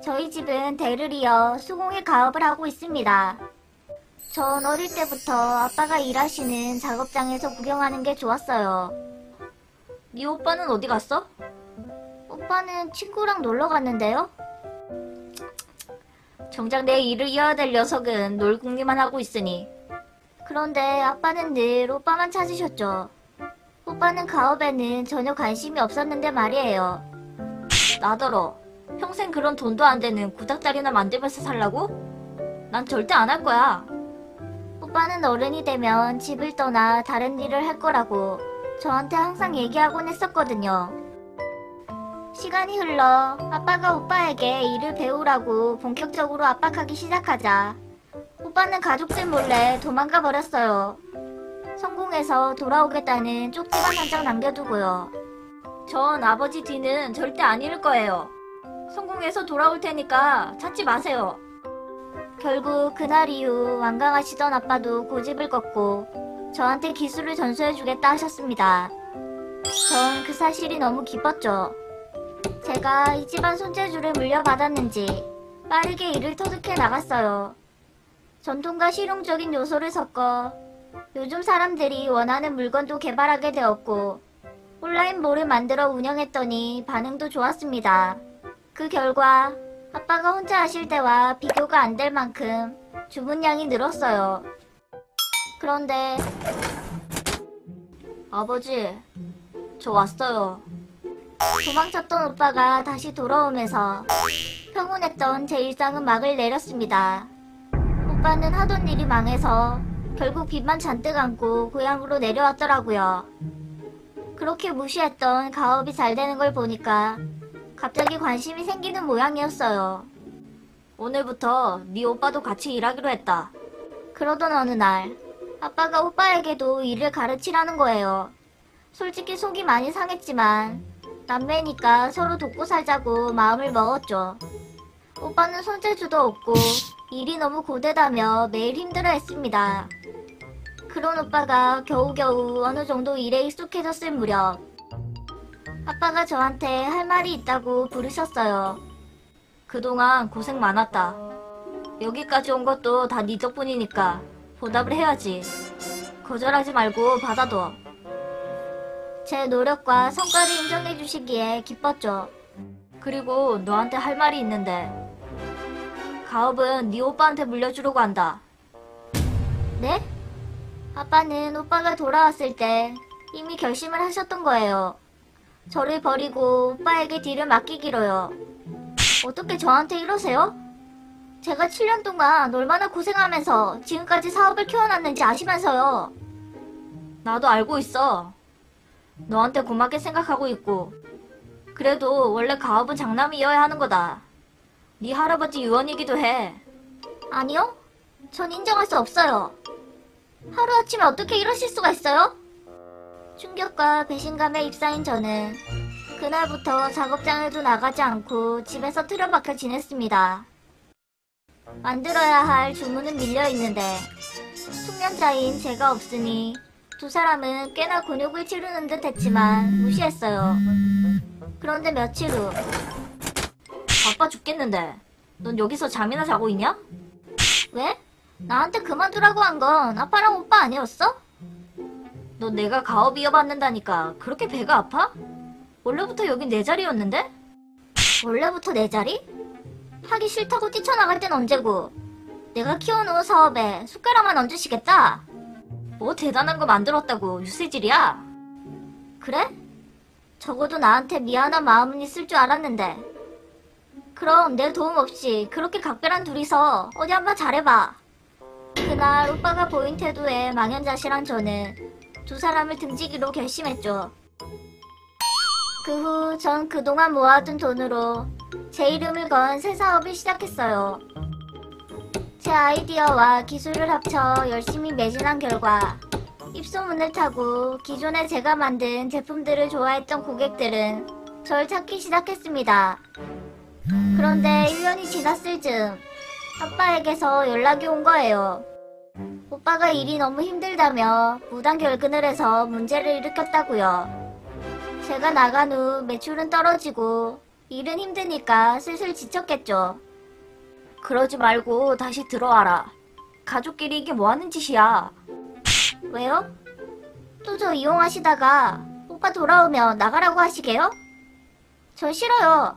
저희 집은 대를 이어 수공예 가업을 하고 있습니다. 전 어릴 때부터 아빠가 일하시는 작업장에서 구경하는 게 좋았어요. 네 오빠는 어디 갔어? 오빠는 친구랑 놀러 갔는데요? 정작 내 일을 이어야 될 녀석은 놀궁리만 하고 있으니. 그런데 아빠는 늘 오빠만 찾으셨죠. 오빠는 가업에는 전혀 관심이 없었는데 말이에요. 나더러 평생 그런 돈도 안 되는 구닥다리나 만들면서 살라고? 난 절대 안 할 거야. 오빠는 어른이 되면 집을 떠나 다른 일을 할 거라고 저한테 항상 얘기하곤 했었거든요. 시간이 흘러 아빠가 오빠에게 일을 배우라고 본격적으로 압박하기 시작하자 오빠는 가족들 몰래 도망가 버렸어요. 성공해서 돌아오겠다는 쪽지만 한 장 남겨두고요. 전 아버지 뒤는 절대 안 잃을 거예요. 성공해서 돌아올 테니까 찾지 마세요. 결국 그날 이후 완강하시던 아빠도 고집을 꺾고 저한테 기술을 전수해주겠다 하셨습니다. 전 그 사실이 너무 기뻤죠. 제가 이 집안 손재주를 물려받았는지 빠르게 일을 터득해 나갔어요. 전통과 실용적인 요소를 섞어 요즘 사람들이 원하는 물건도 개발하게 되었고 온라인몰을 만들어 운영했더니 반응도 좋았습니다. 그 결과 아빠가 혼자 하실 때와 비교가 안 될 만큼 주문량이 늘었어요. 그런데 아버지, 저 왔어요. 도망쳤던 오빠가 다시 돌아오면서 평온했던 제 일상은 막을 내렸습니다. 오빠는 하던 일이 망해서 결국 빚만 잔뜩 안고 고향으로 내려왔더라고요. 그렇게 무시했던 가업이 잘 되는 걸 보니까 갑자기 관심이 생기는 모양이었어요. 오늘부터 네 오빠도 같이 일하기로 했다. 그러던 어느 날 아빠가 오빠에게도 일을 가르치라는 거예요. 솔직히 속이 많이 상했지만 남매니까 서로 돕고 살자고 마음을 먹었죠. 오빠는 손재주도 없고 일이 너무 고되다며 매일 힘들어했습니다. 그런 오빠가 겨우겨우 어느 정도 일에 익숙해졌을 무렵 아빠가 저한테 할 말이 있다고 부르셨어요. 그동안 고생 많았다. 여기까지 온 것도 다 네 덕분이니까 보답을 해야지. 거절하지 말고 받아둬. 제 노력과 성과를 인정해 주시기에 기뻤죠. 그리고 너한테 할 말이 있는데 가업은 네 오빠한테 물려주려고 한다. 네? 아빠는 오빠가 돌아왔을 때 이미 결심을 하셨던 거예요. 저를 버리고 오빠에게 뒤를 맡기기로요. 어떻게 저한테 이러세요? 제가 7년 동안 얼마나 고생하면서 지금까지 사업을 키워놨는지 아시면서요. 나도 알고 있어. 너한테 고맙게 생각하고 있고. 그래도 원래 가업은 장남이어야 하는 거다. 네 할아버지 유언이기도 해. 아니요? 전 인정할 수 없어요. 하루아침에 어떻게 이러실 수가 있어요? 충격과 배신감에 휩싸인 저는 그날부터 작업장에도 나가지 않고 집에서 틀어박혀 지냈습니다. 만들어야 할 주문은 밀려있는데 숙련자인 제가 없으니 두 사람은 꽤나 곤욕을 치르는 듯 했지만 무시했어요. 그런데 며칠 후 바빠 죽겠는데 넌 여기서 잠이나 자고 있냐? 왜? 나한테 그만두라고 한 건 아빠랑 오빠 아니었어? 너 내가 가업 이어받는다니까 그렇게 배가 아파? 원래부터 여긴 내 자리였는데? 원래부터 내 자리? 하기 싫다고 뛰쳐나갈 땐 언제고 내가 키워놓은 사업에 숟가락만 얹으시겠다? 뭐 대단한 거 만들었다고 유세질이야? 그래? 적어도 나한테 미안한 마음은 있을 줄 알았는데 그럼 내 도움 없이 그렇게 각별한 둘이서 어디 한번 잘해봐. 그날 오빠가 보인 태도에 망연자실한 저는 두 사람을 등지기로 결심했죠. 그 후 전 그동안 모아둔 돈으로 제 이름을 건 새 사업을 시작했어요. 제 아이디어와 기술을 합쳐 열심히 매진한 결과 입소문을 타고 기존에 제가 만든 제품들을 좋아했던 고객들은 절 찾기 시작했습니다. 그런데 1년이 지났을 즈음 아빠에게서 연락이 온 거예요. 오빠가 일이 너무 힘들다며 무단 결근을 해서 문제를 일으켰다고요. 제가 나간 후 매출은 떨어지고 일은 힘드니까 슬슬 지쳤겠죠. 그러지 말고 다시 들어와라. 가족끼리 이게 뭐 하는 짓이야? 왜요? 또 저 이용하시다가 오빠 돌아오면 나가라고 하시게요? 전 싫어요.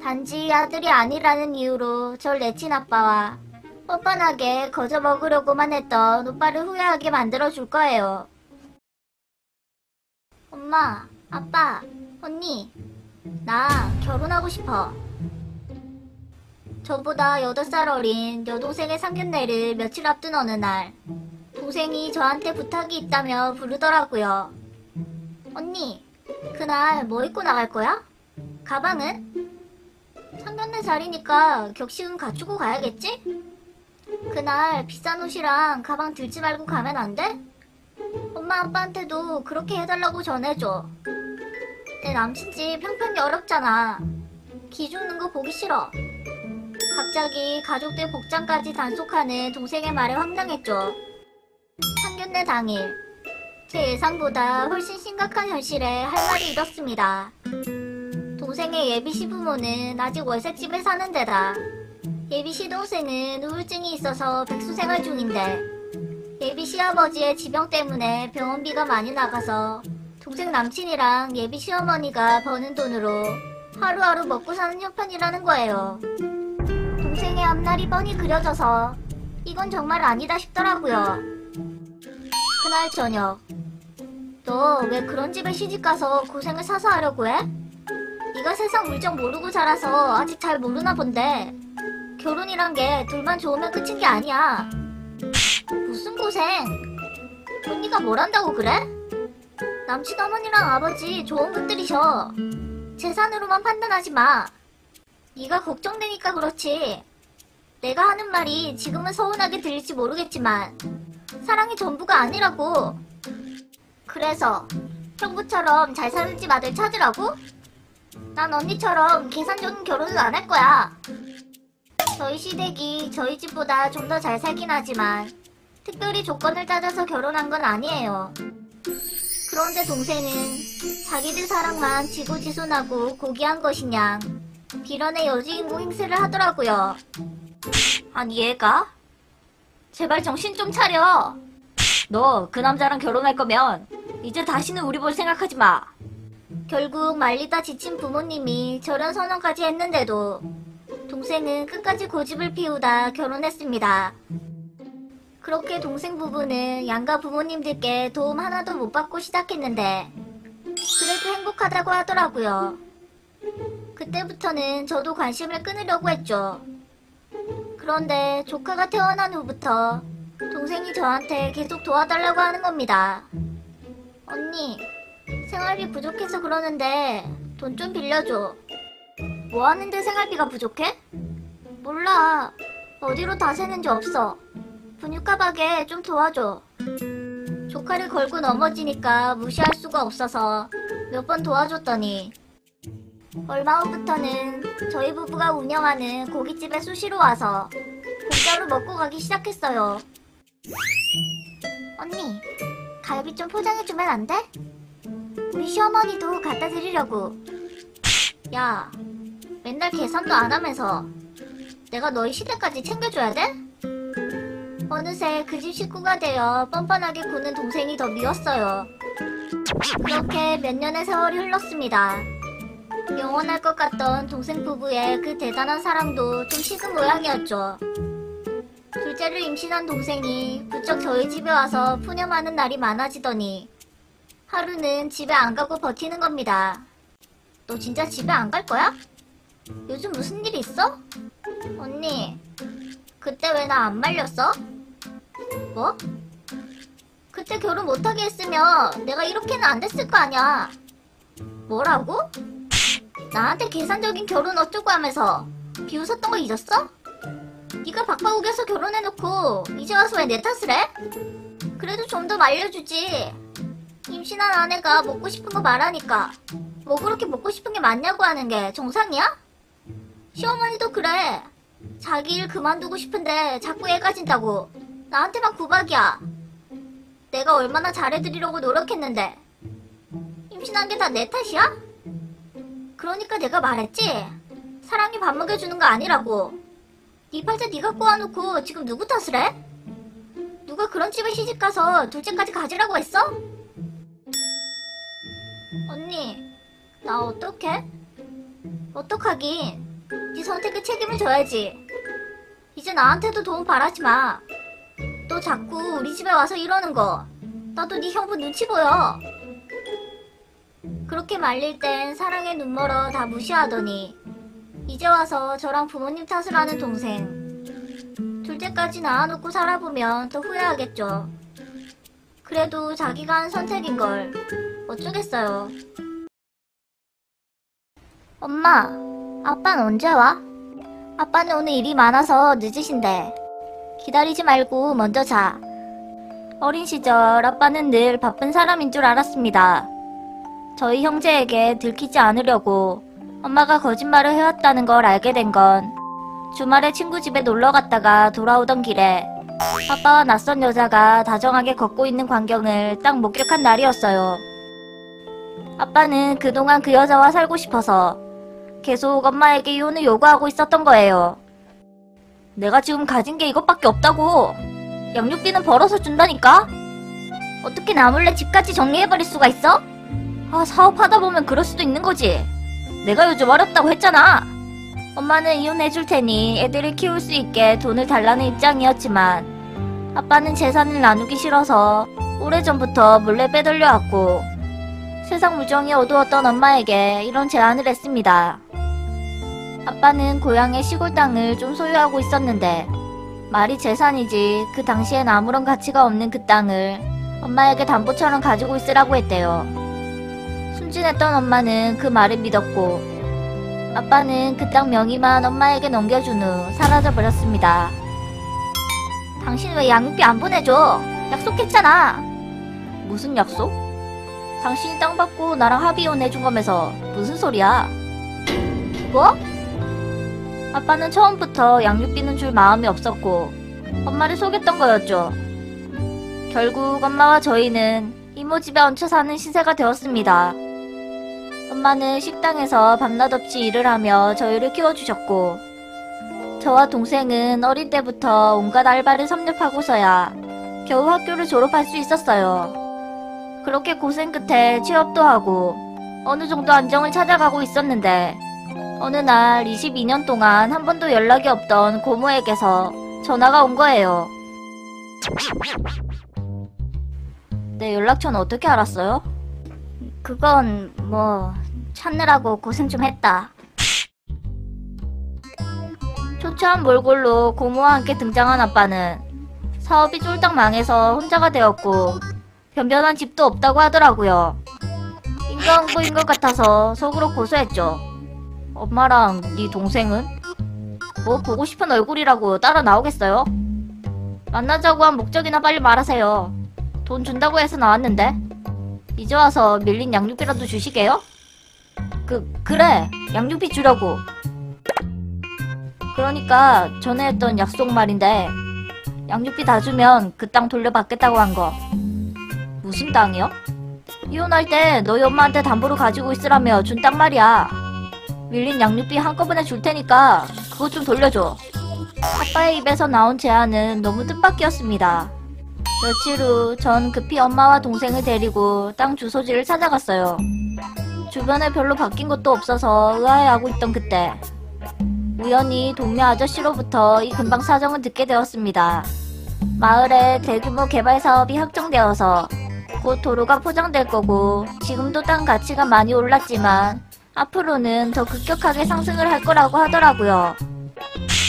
단지 아들이 아니라는 이유로 절 내친 아빠와 뻔뻔하게 거저 먹으려고만 했던 오빠를 후회하게 만들어줄 거예요. 엄마, 아빠, 언니, 나 결혼하고 싶어. 저보다 8살 어린 여동생의 상견례를 며칠 앞둔 어느 날, 동생이 저한테 부탁이 있다며 부르더라고요. 언니, 그날 뭐 입고 나갈 거야? 가방은? 상견례 자리니까 격식은 갖추고 가야겠지? 그날 비싼 옷이랑 가방 들지 말고 가면 안 돼? 엄마 아빠한테도 그렇게 해달라고 전해줘. 내 남친 집 형편이 어렵잖아. 기 죽는 거 보기 싫어. 갑자기 가족들 복장까지 단속하는 동생의 말에 황당했죠. 상견례 당일, 제 예상보다 훨씬 심각한 현실에 할 말이 잃었습니다. 동생의 예비 시부모는 아직 월세집에 사는 데다 예비 시동생은 우울증이 있어서 백수생활 중인데 예비 시아버지의 지병 때문에 병원비가 많이 나가서 동생 남친이랑 예비 시어머니가 버는 돈으로 하루하루 먹고 사는 형편이라는 거예요. 동생의 앞날이 뻔히 그려져서 이건 정말 아니다 싶더라고요. 그날 저녁, 너 왜 그런 집에 시집가서 고생을 사서 하려고 해? 네가 세상 물정 모르고 자라서 아직 잘 모르나 본데 결혼이란 게 둘만 좋으면 끝인 게 아니야. 무슨 고생? 언니가 뭘 한다고 그래? 남친 어머니랑 아버지 좋은 분들이셔. 재산으로만 판단하지 마. 네가 걱정되니까 그렇지. 내가 하는 말이 지금은 서운하게 들릴지 모르겠지만 사랑이 전부가 아니라고. 그래서 형부처럼 잘 사는 집 아들 찾으라고? 난 언니처럼 계산적인 결혼은 안 할 거야. 저희 시댁이 저희 집보다 좀 더 잘 살긴 하지만 특별히 조건을 따져서 결혼한 건 아니에요. 그런데 동생은 자기들 사랑만 지고지순하고 고귀한 것이냐 비련의 여주인공 행세를 하더라고요. 아니 얘가? 제발 정신 좀 차려. 너 그 남자랑 결혼할 거면 이제 다시는 우리 볼 생각하지 마. 결국 말리다 지친 부모님이 저런 선언까지 했는데도 동생은 끝까지 고집을 피우다 결혼했습니다. 그렇게 동생 부부는 양가 부모님들께 도움 하나도 못 받고 시작했는데 그래도 행복하다고 하더라고요. 그때부터는 저도 관심을 끊으려고 했죠. 그런데 조카가 태어난 후부터 동생이 저한테 계속 도와달라고 하는 겁니다. 언니, 생활비 부족해서 그러는데 돈 좀 빌려줘. 뭐 하는데 생활비가 부족해? 몰라. 어디로 다 새는지 없어. 분유가방에 좀 도와줘. 조카를 걸고 넘어지니까 무시할 수가 없어서 몇 번 도와줬더니 얼마 후부터는 저희 부부가 운영하는 고깃집에 수시로 와서 공짜로 먹고 가기 시작했어요. 언니, 갈비 좀 포장해주면 안 돼? 우리 시어머니도 갖다 드리려고. 야, 맨날 계산도 안 하면서 내가 너희 시댁까지 챙겨줘야 돼? 어느새 그 집 식구가 되어 뻔뻔하게 구는 동생이 더 미웠어요. 그렇게 몇 년의 세월이 흘렀습니다. 영원할 것 같던 동생 부부의 그 대단한 사랑도 좀 식은 모양이었죠. 둘째를 임신한 동생이 부쩍 저희 집에 와서 푸념하는 날이 많아지더니 하루는 집에 안 가고 버티는 겁니다. 너 진짜 집에 안 갈 거야? 요즘 무슨 일 있어? 언니, 그때 왜 나 안 말렸어? 뭐? 그때 결혼 못하게 했으면 내가 이렇게는 안 됐을 거 아니야. 뭐라고? 나한테 계산적인 결혼 어쩌고 하면서 비웃었던 거 잊었어? 네가 박바국에서 결혼해놓고 이제 와서 왜 내 탓을 해? 그래도 좀 더 말려주지. 임신한 아내가 먹고 싶은 거 말하니까 뭐 그렇게 먹고 싶은 게 맞냐고 하는 게 정상이야? 시어머니도 그래. 자기 일 그만두고 싶은데 자꾸 애가 진다고 나한테만 구박이야. 내가 얼마나 잘해드리려고 노력했는데. 임신한 게 다 내 탓이야? 그러니까 내가 말했지. 사랑이 밥 먹여주는 거 아니라고. 네 팔자 네가 꼬아놓고 지금 누구 탓을 해? 누가 그런 집에 시집가서 둘째까지 가지라고 했어? 언니, 나 어떡해? 어떡하긴. 네 선택에 책임을 져야지. 이제 나한테도 도움 바라지 마. 너 자꾸 우리 집에 와서 이러는 거 나도 네 형부 눈치 보여. 그렇게 말릴 땐 사랑에 눈멀어 다 무시하더니 이제 와서 저랑 부모님 탓을 하는 동생. 둘째까지 낳아놓고 살아보면 더 후회하겠죠. 그래도 자기가 한 선택인걸 어쩌겠어요. 엄마, 아빠는 언제 와? 아빠는 오늘 일이 많아서 늦으신데. 기다리지 말고 먼저 자. 어린 시절 아빠는 늘 바쁜 사람인 줄 알았습니다. 저희 형제에게 들키지 않으려고 엄마가 거짓말을 해왔다는 걸 알게 된 건 주말에 친구 집에 놀러 갔다가 돌아오던 길에 아빠와 낯선 여자가 다정하게 걷고 있는 광경을 딱 목격한 날이었어요. 아빠는 그동안 그 여자와 살고 싶어서 계속 엄마에게 이혼을 요구하고 있었던 거예요. 내가 지금 가진 게 이것밖에 없다고. 양육비는 벌어서 준다니까? 어떻게 나 몰래 집까지 정리해버릴 수가 있어? 아, 사업하다 보면 그럴 수도 있는 거지. 내가 요즘 어렵다고 했잖아. 엄마는 이혼해줄 테니 애들을 키울 수 있게 돈을 달라는 입장이었지만 아빠는 재산을 나누기 싫어서 오래전부터 몰래 빼돌려왔고 세상 물정이 어두웠던 엄마에게 이런 제안을 했습니다. 아빠는 고향의 시골 땅을 좀 소유하고 있었는데 말이 재산이지 그 당시엔 아무런 가치가 없는 그 땅을 엄마에게 담보처럼 가지고 있으라고 했대요. 순진했던 엄마는 그 말을 믿었고 아빠는 그 땅 명의만 엄마에게 넘겨준 후 사라져버렸습니다. 당신 왜 양육비 안 보내줘? 약속했잖아. 무슨 약속? 당신이 땅 받고 나랑 합의 해준 거면서 무슨 소리야? 뭐? 아빠는 처음부터 양육비는 줄 마음이 없었고 엄마를 속였던 거였죠. 결국 엄마와 저희는 이모 집에 얹혀 사는 시세가 되었습니다. 엄마는 식당에서 밤낮 없이 일을 하며 저희를 키워주셨고 저와 동생은 어릴 때부터 온갖 알바를 섭렵하고서야 겨우 학교를 졸업할 수 있었어요. 그렇게 고생 끝에 취업도 하고 어느 정도 안정을 찾아가고 있었는데 어느 날 22년 동안 한 번도 연락이 없던 고모에게서 전화가 온 거예요. 내 연락처는 어떻게 알았어요? 그건 뭐 찾느라고 고생 좀 했다. 초췌한 몰골로 고모와 함께 등장한 아빠는 사업이 쫄딱 망해서 혼자가 되었고 변변한 집도 없다고 하더라고요. 인과응보인 것 같아서 속으로 고소했죠. 엄마랑 네 동생은? 뭐 보고 싶은 얼굴이라고 따라 나오겠어요? 만나자고 한 목적이나 빨리 말하세요. 돈 준다고 해서 나왔는데 이제 와서 밀린 양육비라도 주시게요? 그래 양육비 주려고. 그러니까 전에 했던 약속 말인데 양육비 다 주면 그 땅 돌려받겠다고 한 거. 무슨 땅이요? 이혼할 때 너희 엄마한테 담보로 가지고 있으라며 준 땅 말이야. 밀린 양육비 한꺼번에 줄 테니까 그것 좀 돌려줘. 아빠의 입에서 나온 제안은 너무 뜻밖이었습니다. 며칠 후 전 급히 엄마와 동생을 데리고 땅 주소지를 찾아갔어요. 주변에 별로 바뀐 것도 없어서 의아해하고 있던 그때 우연히 동네 아저씨로부터 이 근방 사정을 듣게 되었습니다. 마을에 대규모 개발 사업이 확정되어서 곧 도로가 포장될 거고 지금도 땅 가치가 많이 올랐지만 앞으로는 더 급격하게 상승을 할 거라고 하더라고요.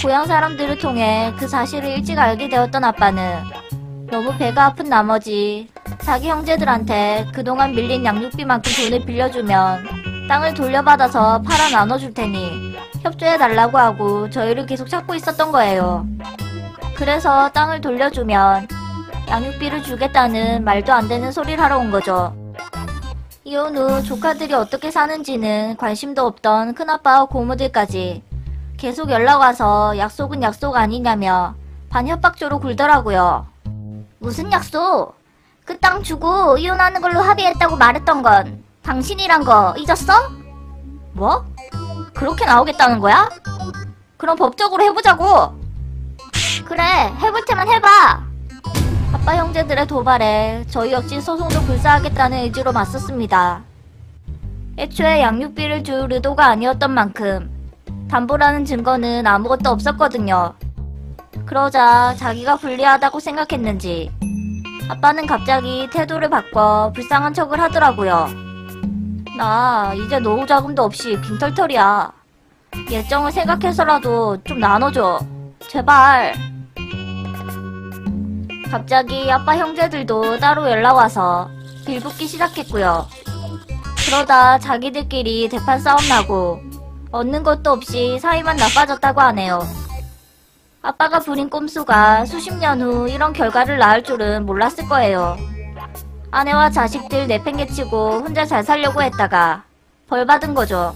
고향 사람들을 통해 그 사실을 일찍 알게 되었던 아빠는 너무 배가 아픈 나머지 자기 형제들한테 그동안 밀린 양육비만큼 돈을 빌려주면 땅을 돌려받아서 팔아 나눠줄 테니 협조해달라고 하고 저희를 계속 찾고 있었던 거예요. 그래서 땅을 돌려주면 양육비를 주겠다는 말도 안 되는 소리를 하러 온 거죠. 이혼 후 조카들이 어떻게 사는지는 관심도 없던 큰아빠와 고모들까지 계속 연락 와서 약속은 약속 아니냐며 반협박조로 굴더라고요. 무슨 약속? 그 땅 주고 이혼하는 걸로 합의했다고 말했던 건 당신이란 거 잊었어? 뭐? 그렇게 나오겠다는 거야? 그럼 법적으로 해보자고. 그래, 해볼 테면 해봐. 아빠 형제들의 도발에 저희 역시 소송도 불사하겠다는 의지로 맞섰습니다. 애초에 양육비를 줄 의도가 아니었던 만큼 담보라는 증거는 아무것도 없었거든요. 그러자 자기가 불리하다고 생각했는지 아빠는 갑자기 태도를 바꿔 불쌍한 척을 하더라고요. 나 이제 노후 자금도 없이 빈털털이야. 예정을 생각해서라도 좀 나눠줘. 제발. 갑자기 아빠 형제들도 따로 연락와서 빌붙기 시작했고요. 그러다 자기들끼리 대판 싸움 나고 얻는 것도 없이 사이만 나빠졌다고 하네요. 아빠가 부린 꼼수가 수십 년 후 이런 결과를 낳을 줄은 몰랐을 거예요. 아내와 자식들 내팽개치고 혼자 잘 살려고 했다가 벌 받은 거죠.